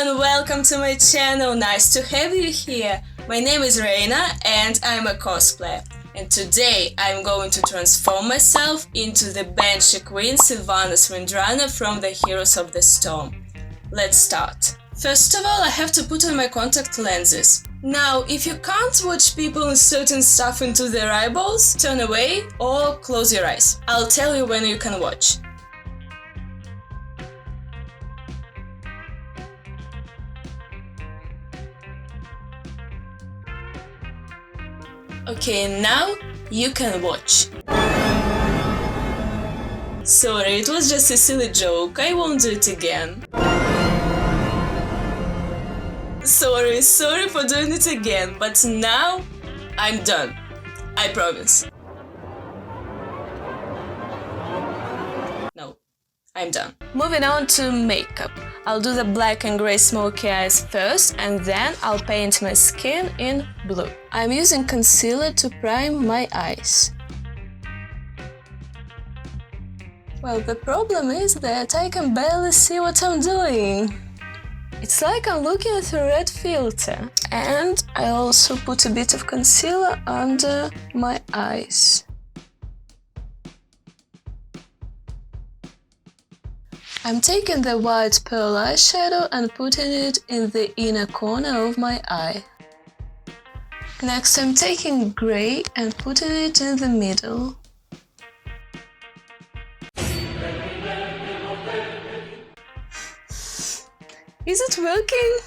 everyone, welcome to my channel, nice to have you here. My name is Rayna and I'm a cosplayer. And today I'm going to transform myself into the Banshee Queen Sylvanas Windrunner from the Heroes of the Storm. Let's start. First of all, I have to put on my contact lenses. Now, if you can't watch people inserting stuff into their eyeballs, turn away or close your eyes. I'll tell you when you can watch. Okay, now you can watch. Sorry, it was just a silly joke, I won't do it again. Sorry for doing it again, but now I'm done. I promise. No, I'm done. Moving on to makeup. I'll do the black and grey smoky eyes first, and then I'll paint my skin in blue. I'm using concealer to prime my eyes. Well, the problem is that I can barely see what I'm doing. It's like I'm looking through a red filter. And I also put a bit of concealer under my eyes. I'm taking the white pearl eyeshadow and putting it in the inner corner of my eye. Next I'm taking grey and putting it in the middle. Is it working?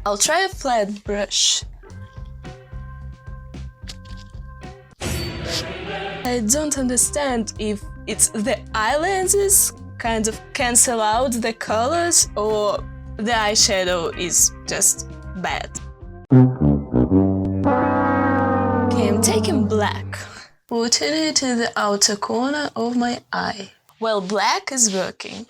I'll try a flat brush. I don't understand if it's the eye lenses kind of cancel out the colors or the eyeshadow is just bad. Okay, I'm taking black, putting it in the outer corner of my eye. Well, black is working.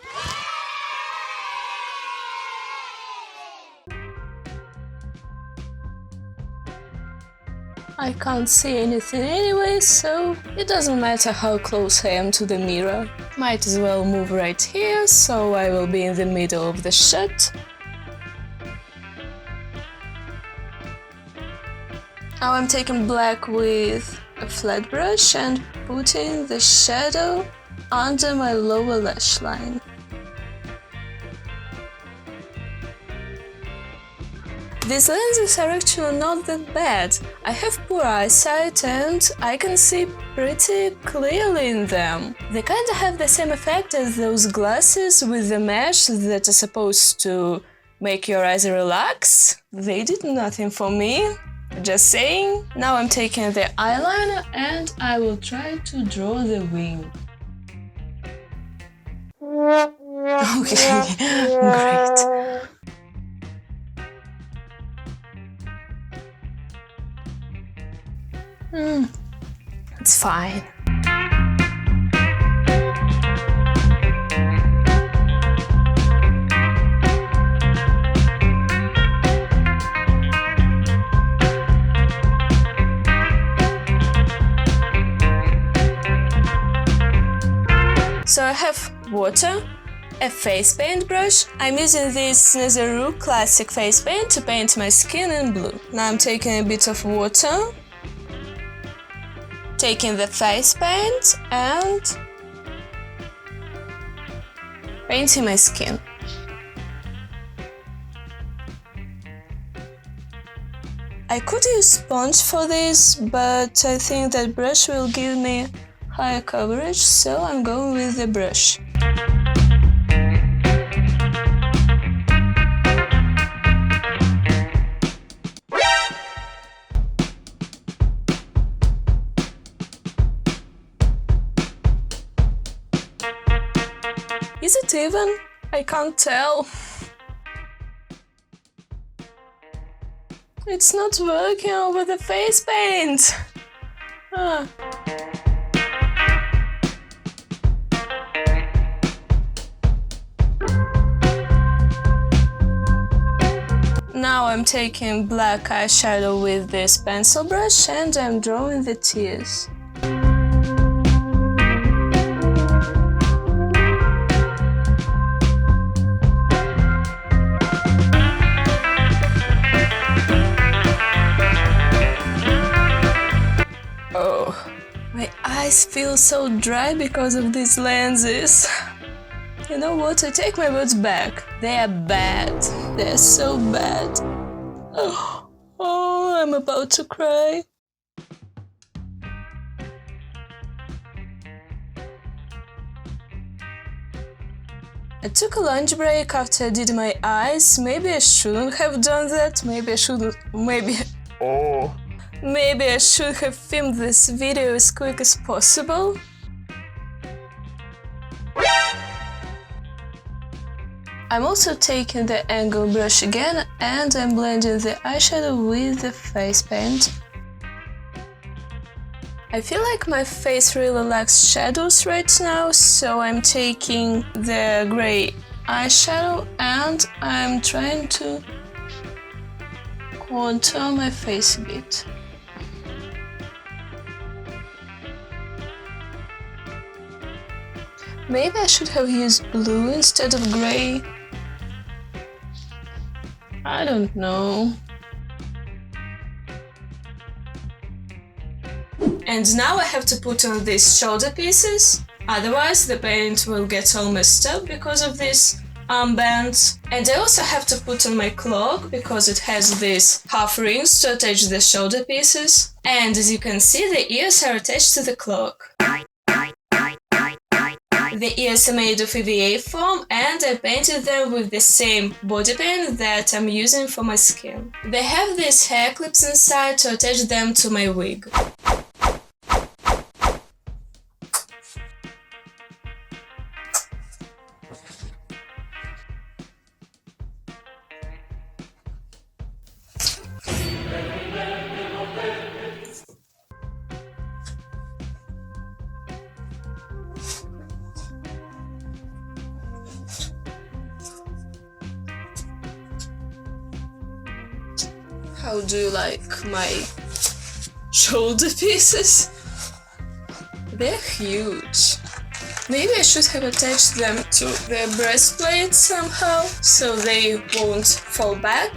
I can't see anything anyway, so it doesn't matter how close I am to the mirror. Might as well move right here, so I will be in the middle of the shot. Now I'm taking black with a flat brush and putting the shadow under my lower lash line. These lenses are actually not that bad. I have poor eyesight and I can see pretty clearly in them. They kinda have the same effect as those glasses with the mesh that are supposed to make your eyes relax. They did nothing for me, just saying. Now I'm taking the eyeliner and I will try to draw the wing. Okay, great. It's fine. So I have water, a face paint brush. I'm using this Nazaru Classic face paint to paint my skin in blue. Now I'm taking a bit of water, taking the face paint and painting my skin. I could use sponge for this, but I think that brush will give me higher coverage, so I'm going with the brush. Is it even? I can't tell. It's not working over the face paint. Now I'm taking black eyeshadow with this pencil brush and I'm drawing the tears. eyes feel so dry because of these lenses. You know what? I take my words back. They are bad. They are so bad. Oh, I'm about to cry. I took a lunch break after I did my eyes. Maybe I shouldn't have done that. Maybe I shouldn't. Maybe I should have filmed this video as quick as possible. I'm also taking the angle brush again and I'm blending the eyeshadow with the face paint. I feel like my face really lacks shadows right now, so I'm taking the grey eyeshadow and I'm trying to contour my face a bit. Maybe I should have used blue instead of grey. I don't know. And now I have to put on these shoulder pieces, otherwise the paint will get all messed up because of these armbands. And I also have to put on my cloak because it has these half rings to attach the shoulder pieces. And as you can see, the ears are attached to the cloak. The ears are made of EVA foam and I painted them with the same body paint that I'm using for my skin. They have these hair clips inside to attach them to my wig. How do you like my shoulder pieces? They're huge. Maybe I should have attached them to the breastplate somehow, so they won't fall back.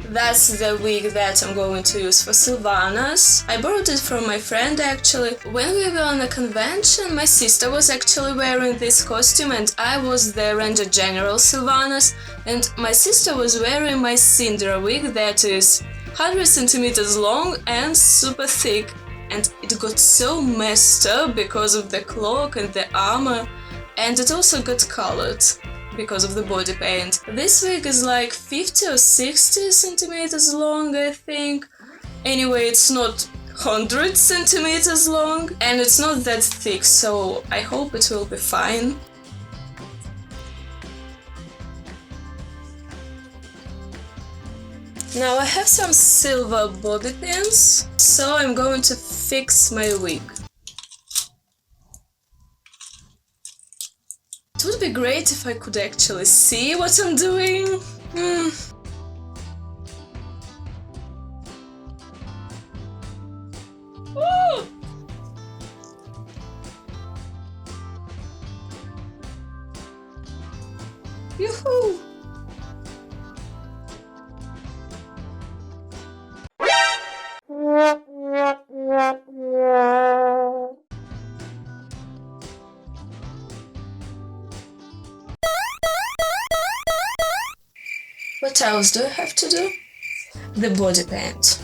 That's the wig that I'm going to use for Sylvanas. I borrowed it from my friend actually. When we were on a convention, my sister was actually wearing this costume and I was the Ranger General Sylvanas, and my sister was wearing my Cinder wig that is 100 centimeters long and super thick. And it got so messed up because of the cloak and the armor, and it also got colored because of the body paint. This wig is like 50 or 60 centimeters long, I think. Anyway, it's not 100 centimeters long and it's not that thick, so I hope it will be fine. Now I have some silver bobby pins, so I'm going to fix my wig. It would be great if I could actually see what I'm doing. Oh! Yoo-hoo! What else do I have to do? The body paint.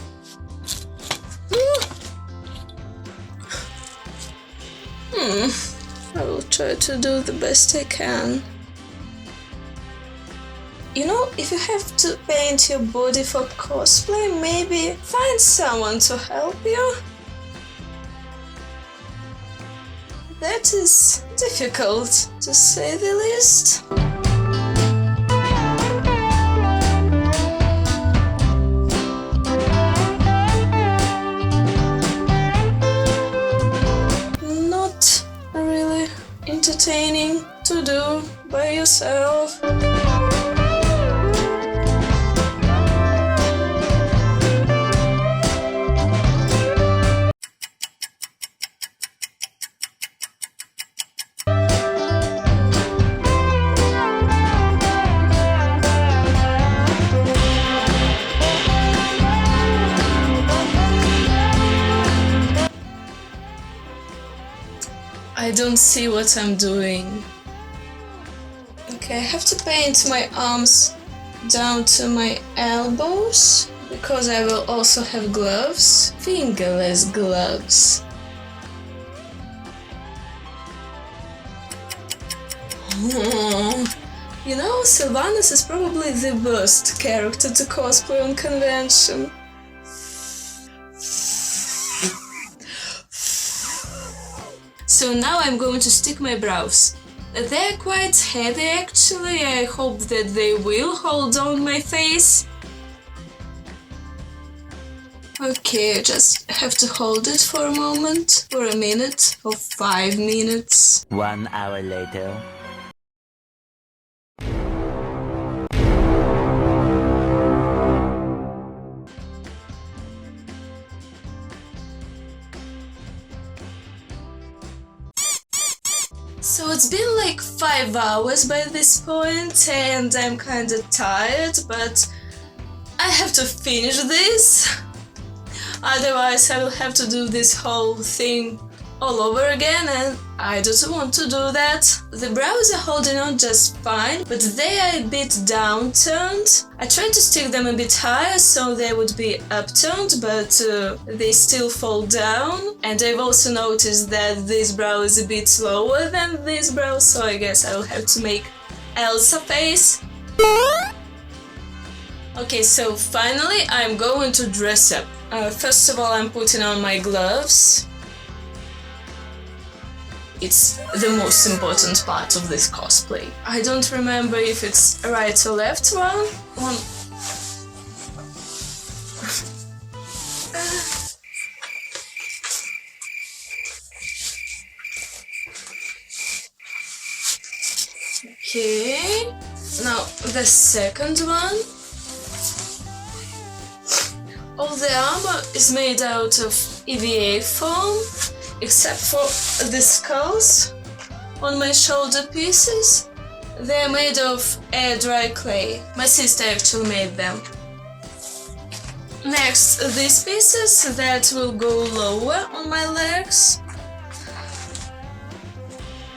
I will try to do the best I can. You know, if you have to paint your body for cosplay, maybe find someone to help you. That is difficult, to say the least. Not really entertaining to do by yourself. I don't see what I'm doing. Okay, I have to paint my arms down to my elbows because I will also have gloves, fingerless gloves. You know, Sylvanas is probably the worst character to cosplay on convention. So now I'm going to stick my brows. They're quite heavy actually, I hope that they will hold on my face. Okay, I just have to hold it for a moment, for a minute, or 5 minutes. 1 hour later. So it's been like 5 hours by this point and I'm kinda tired, but I have to finish this. Otherwise I will have to do this whole thing all over again and I don't want to do that. The brows are holding on just fine, but they are a bit downturned. I tried to stick them a bit higher so they would be upturned, but they still fall down. And I've also noticed that this brow is a bit lower than this brow, so I guess I will have to make Elsa face. Okay, so finally I'm going to dress up. First of all, I'm putting on my gloves. It's the most important part of this cosplay. I don't remember if it's right or left one. Okay, now the second one. All the armor is made out of EVA foam, except for the skulls on my shoulder pieces. They're made of air-dry clay. My sister actually made them. Next, these pieces that will go lower on my legs.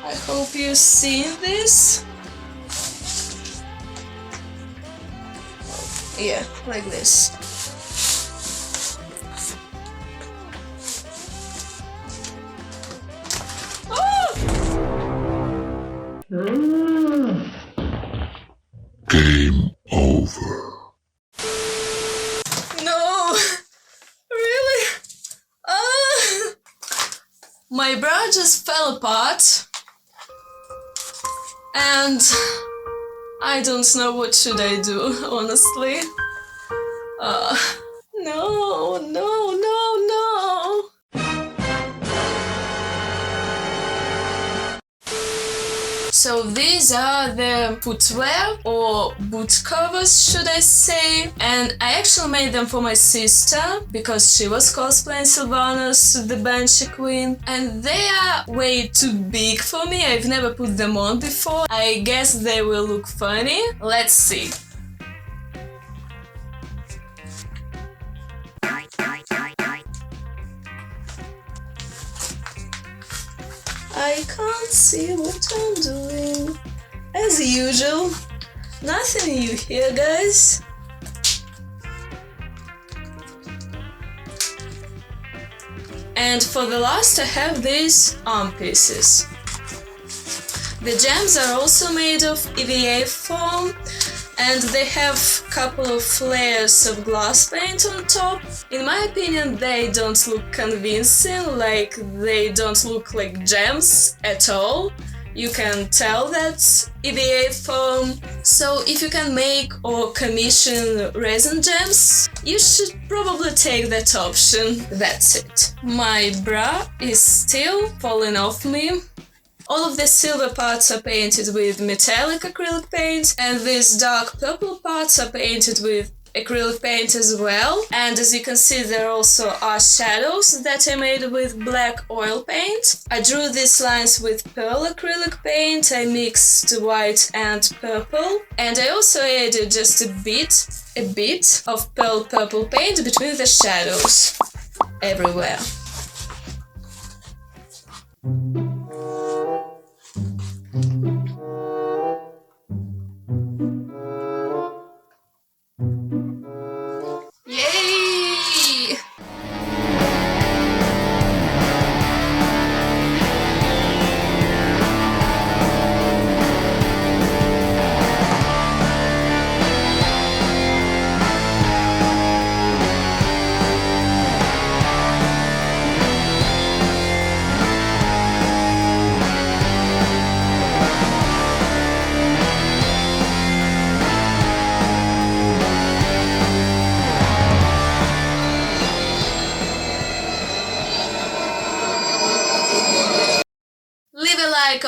I hope you've seen this. Yeah, like this. Game over. No! Really? My bra just fell apart. And I don't know what should I do, honestly. No, no, no, no. So these are the footwear or boot covers, should I say, and I actually made them for my sister because she was cosplaying Sylvanas, the Banshee Queen, and they are way too big for me. I've never put them on before. I guess they will look funny. Let's see. I can't see what I'm doing. As usual, nothing new here, guys. And for the last, I have these arm pieces. The gems are also made of EVA foam, and they have a couple of layers of glass paint on top. In my opinion, they don't look convincing, like they don't look like gems at all. You can tell that's EVA foam. So if you can make or commission resin gems, you should probably take that option. That's it. My bra is still falling off me. All of the silver parts are painted with metallic acrylic paint, and these dark purple parts are painted with acrylic paint as well. And as you can see, there also are shadows that I made with black oil paint. I drew these lines with pearl acrylic paint. I mixed white and purple, and I also added just a bit of pearl purple paint between the shadows everywhere.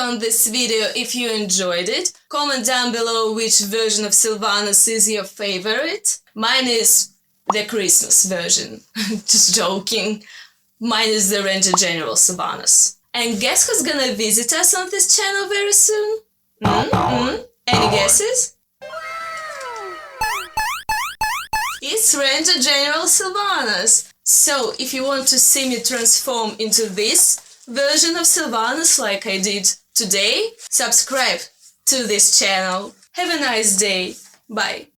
on this video if you enjoyed it. Comment down below which version of Sylvanas is your favorite. Mine is the Christmas version. Just joking. Mine is the Ranger General Sylvanas. And guess who's gonna visit us on this channel very soon? Any guesses? It's Ranger General Sylvanas. So, if you want to see me transform into this version of Sylvanas like I did today, subscribe to this channel. Have a nice day. Bye.